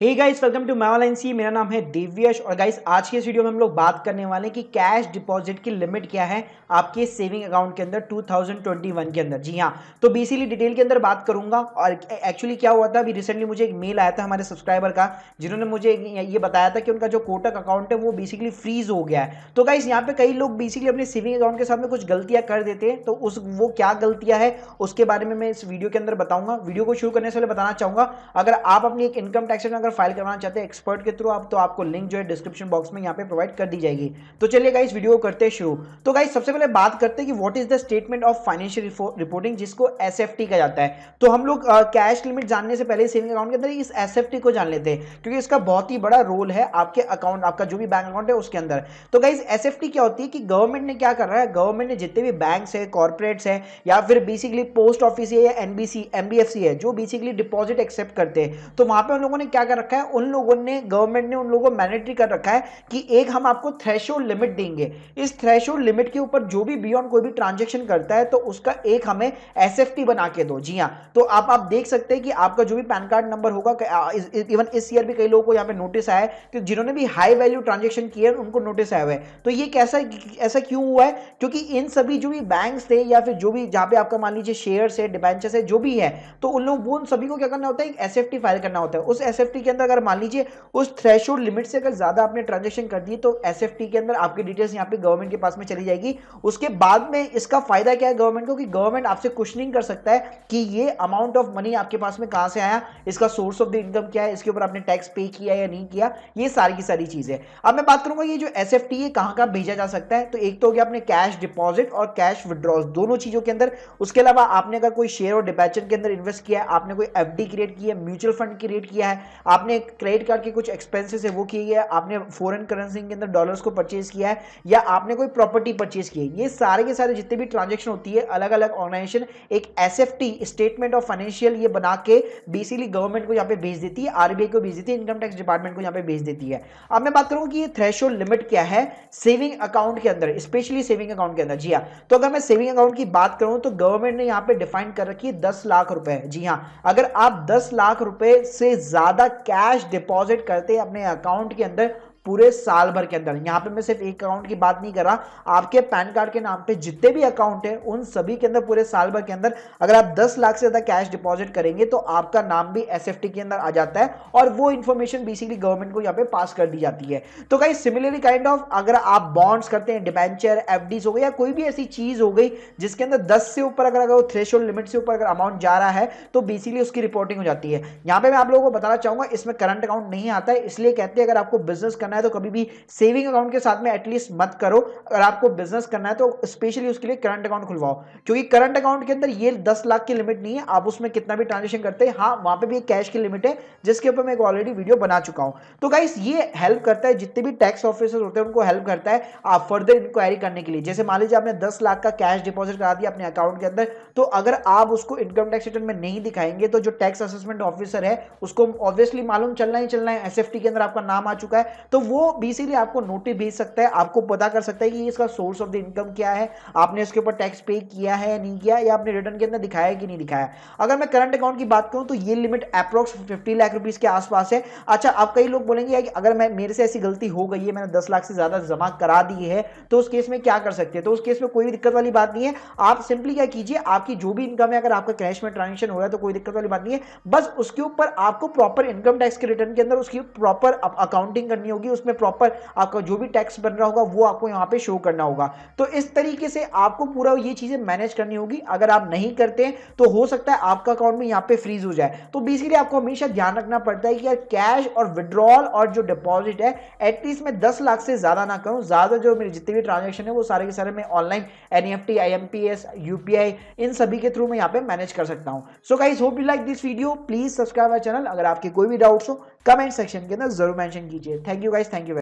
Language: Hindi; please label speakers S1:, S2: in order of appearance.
S1: Hey guys, welcome to my online C. मेरा नाम है दिव्यश और गाइस आज के इस वीडियो में हम लोग बात करने वाले हैं कि कैश डिपॉजिट की लिमिट क्या है आपके सेविंग अकाउंट के अंदर 2021 के अंदर। जी हाँ, तो बेसिकली डिटेल के अंदर बात करूंगा। और एक्चुअली क्या हुआ था, अभी रिसेंटली मुझे एक मेल आया था हमारे सब्सक्राइबर का, जिन्होंने मुझे ये बताया था कि उनका जो कोटक अकाउंट है वो बेसिकली फ्रीज हो गया है। तो गाइस यहाँ पे कई लोग बेसिकली अपने सेविंग अकाउंट के साथ में कुछ गलतियां कर देते हैं, तो वो क्या गलतियां है उसके बारे में मैं इस वीडियो के अंदर बताऊंगा। वीडियो को शुरू करने से पहले बताना चाहूंगा, अगर आप अपनी एक इनकम टैक्स रिटर्न फाइल करवाना चाहते हैं एक्सपर्ट के थ्रू, आप तो आपको लिंक जो है डिस्क्रिप्शन बॉक्स में यहाँ पे प्रोवाइड कर दी जाएगी। तो चलिए गाइस वीडियो को करते हैं शुरू। तो गाइस सबसे पहले बात करते हैं कि what is the statement of financial reporting, जिसको एसएफटी कहा जाता है। तो हम लोग कैश लिमिट जानने से पहले सेविंग अकाउंट के अंदर इस एसएफटी को जान लेते हैं, क्योंकि इसका बहुत ही बड़ा रोल है आपके अकाउंट, आपका जो भी बैंक अकाउंट है उसके अंदर। तो गाइस एसएफटी क्या होती है कि गवर्नमेंट ने क्या कर रहा है, गवर्नमेंट ने जितने भी बैंक्स है, कॉर्पोरेट्स है, या फिर बेसिकली पोस्ट ऑफिस है या एनबीसी एमबीएफसी है, जो बेसिकली डिपॉजिट एक्सेप्ट करते हैं, तो वहां पे उन लोगों ने क्या कर रखा है, उन लोगों ने गवर्नमेंट ने उन लोगों को मैंडेटरी कर रखा है कि एक हम आपको थ्रेशोल्ड लिमिट देंगे। इस थ्रेशोल्ड लिमिट के ऊपर जो भी बियॉन्ड कोई भी ट्रांजैक्शन करता है तो उसका एक हमें एसएफटी बना के दो। जी हाँ, तो आप देख सकते हैं कि आपका जो भी पैन कार्ड नंबर होगा, इवन इस ईयर भी कई लोगों को यहाँ पे नोटिस आया है कि जिन्होंने भी हाई वैल्यू ट्रांजेक्शन किए उनको नोटिस आया हुआ है। तो ये कैसा ऐसा क्यों हुआ है, क्योंकि इन सभी जो भी बैंक्स थे या फिर जो भी जहां पे आपका मान लीजिए शेयर्स है, डिबेंचर्स है, जो भी है, तो उन लोग वो उन सभी को क्या करना होता है, एक एसएफटी फाइल करना होता है। उस एसएफटी के अंदर अगर मान लीजिए उस थ्रेशोल्ड लिमिट से अगर ज्यादा आपने ट्रांजैक्शन कर दी तो एसएफटी के अंदर आपकी डिटेल्स यहाँ पे गवर्नमेंट के पास में चली जाएगी। उसके बाद में इसका फायदा क्या है गवर्नमेंट को, कि गवर्नमेंट आपसे क्वेश्चनिंग कर सकता है कि ये अमाउंट ऑफ मनी आपके पास में कहां से आया, इसका सोर्स ऑफ द इनकम क्या है, इसके ऊपर आपने टैक्स पे किया या नहीं किया, ये सारी की सारी चीजें। अब मैं बात करूंगा ये जो एसएफटी है कहां कहां भेजा जा सकता है। तो एक तो हो गया अपने कैश डिपॉजिट और कैश विड्रॉल दोनों चीजों के अंदर। उसके अलावा आपने अगर कोई शेयर और डिबेंचर के अंदर इन्वेस्ट किया है, आपने कोई एफडी क्रिएट की है, म्यूचुअल फंड क्रिएट किया है, आपने क्रेडिट कार्ड के कुछ एक्सपेंसेस है वो किए है, आपने फॉरेन करेंसी के अंदर डॉलर्स को परचेज किया है, या आपने कोई प्रॉपर्टी परचेज की है, ये सारे के सारे जितने भी ट्रांजैक्शन होती है, अलग अलग ऑर्गेनाइजेशन एक एसएफटी स्टेटमेंट ऑफ फाइनेंशियल ये बना के बेसिकली गवर्नमेंट को यहाँ पे भेज देती है, आरबीआई को भेज देती है, इनकम टैक्स डिपार्टमेंट को यहाँ पे भेज देती है। अब मैं बात करूं कि ये थ्रेशोल्ड लिमिट क्या है सेविंग अकाउंट के अंदर, स्पेशली सेविंग अकाउंट के अंदर। जी हाँ, तो अगर मैं सेविंग अकाउंट की बात करूं तो गवर्नमेंट ने यहाँ पे डिफाइन कर रखी है 10 लाख रुपए। जी हाँ, अगर आप 10 लाख रुपए से ज्यादा कैश डिपॉजिट करते हैं अपने अकाउंट के अंदर पूरे साल भर के अंदर, यहां पे मैं सिर्फ एक अकाउंट की बात नहीं कर रहा, आपके पैन कार्ड के नाम पे जितने भी अकाउंट है उन सभी के अंदर पूरे साल भर के अंदर अगर आप 10 लाख से ज्यादा कैश डिपॉजिट करेंगे तो आपका नाम भी एसएफटी के अंदर आ जाता है और वो इंफॉर्मेशन बेसिकली गवर्नमेंट को यहाँ पे पास कर दी जाती है। तो गाइस सिमिलरली काइंड ऑफ अगर आप बॉन्ड्स करते हैं, डिबेंचर, एफडीज हो गई या कोई भी ऐसी चीज हो गई जिसके अंदर 10 से ऊपर अगर वो थ्रेशोल्ड लिमिट से ऊपर अगर अमाउंट जा रहा है तो बेसिकली उसकी रिपोर्टिंग हो जाती है। यहाँ पे मैं आप लोगों को बताना चाहूंगा, इसमें करंट अकाउंट नहीं आता है, इसलिए कहते हैं अगर आपको बिजनेस करना है तो कभी भी सेविंग अकाउंट के साथ में एटलीस्ट मत करो। अगर आपको बिजनेस करना है तो स्पेशली उसके लिए करंट अकाउंट खुलवाओ, क्योंकि करंट अकाउंट के अंदर ये 10 लाख की लिमिट नहीं है, आप उसमें कितना भी ट्रांजैक्शन करते हैं, हाँ वहां पे भी एक कैश की लिमिट है जिसके ऊपर मैं एक ऑलरेडी वीडियो बना चुका हूं। तो गाइस ये हेल्प करता है, जितने भी टैक्स ऑफिसर्स होते हैं उनको हेल्प करता है आप फर्दर इंक्वायरी करने के लिए। जैसे मान लीजिए आपने 10 लाख का कैश डिपॉजिट करा दिया अपने अकाउंट के अंदर, तो अगर आप उसको इनकम टैक्स रिटर्न में नहीं दिखाएंगे तो जो टैक्स असेसमेंट ऑफिसर है उसको ऑब्वियसली मालूम चलना ही चलना है, एसएफटी के अंदर आपका नाम आ चुका है, तो वो बेसिकली आपको नोटिस भेज सकता है, आपको पता कर सकता है कि इसका सोर्स ऑफ द इनकम क्या है, आपने इसके ऊपर टैक्स पे किया है या नहीं किया, या आपने रिटर्न के अंदर दिखाया है कि नहीं दिखाया। अगर मैं करंट अकाउंट की बात करूं तो ये लिमिट अप्रोक्स 50 लाख रुपीस के आसपास है। अच्छा, आप कई लोग बोलेंगे कि अगर मेरे से ऐसी गलती हो गई है, मैंने 10 लाख से ज्यादा जमा करा दी है, तो उस केस में क्या कर सकते हैं। तो उस केस में कोई भी दिक्कत वाली बात नहीं है, आप सिंपली क्या कीजिए, आपकी जो भी इनकम है, अगर आपका कैश में ट्रांजेक्शन हो रहा है तो कोई दिक्कत वाली बात नहीं है, बस उसके ऊपर आपको प्रॉपर इनकम टैक्स के रिटर्न के अंदर उसकी प्रॉपर अकाउंटिंग करनी होगी, उसमें प्रॉपर आपका जो भी टैक्स बन रहा होगा वो आपको यहां पे शो करना होगा। तो इस तरीके से आपको पूरा ये चीजें मैनेज करनी होगी। अगर आप नहीं करते हैं तो हो सकता है आपका अकाउंट में यहां पे फ्रीज हो जाए। तो बेसिकली आपको हमेशा ध्यान रखना पड़ता है कि यार कैश और विड्रॉल और जो डिपॉजिट है एटलीस्ट मैं 10 लाख से ज्यादा ना करूं, ज्यादा जो मेरे जितने भी ट्रांजेक्शन है वो सारे के सारे मैं ऑनलाइन एनईएफटी, आईएमपीएस, यूपीआई इन सभी के थ्रू मैं यहां पे मैनेज कर सकता हूं। So guys hope you like this video, please subscribe my channel. अगर आपके कोई भी डाउट्स हो कमेंट सेक्शन के अंदर जरूर मेंशन कीजिए। Thank you guys, thank you.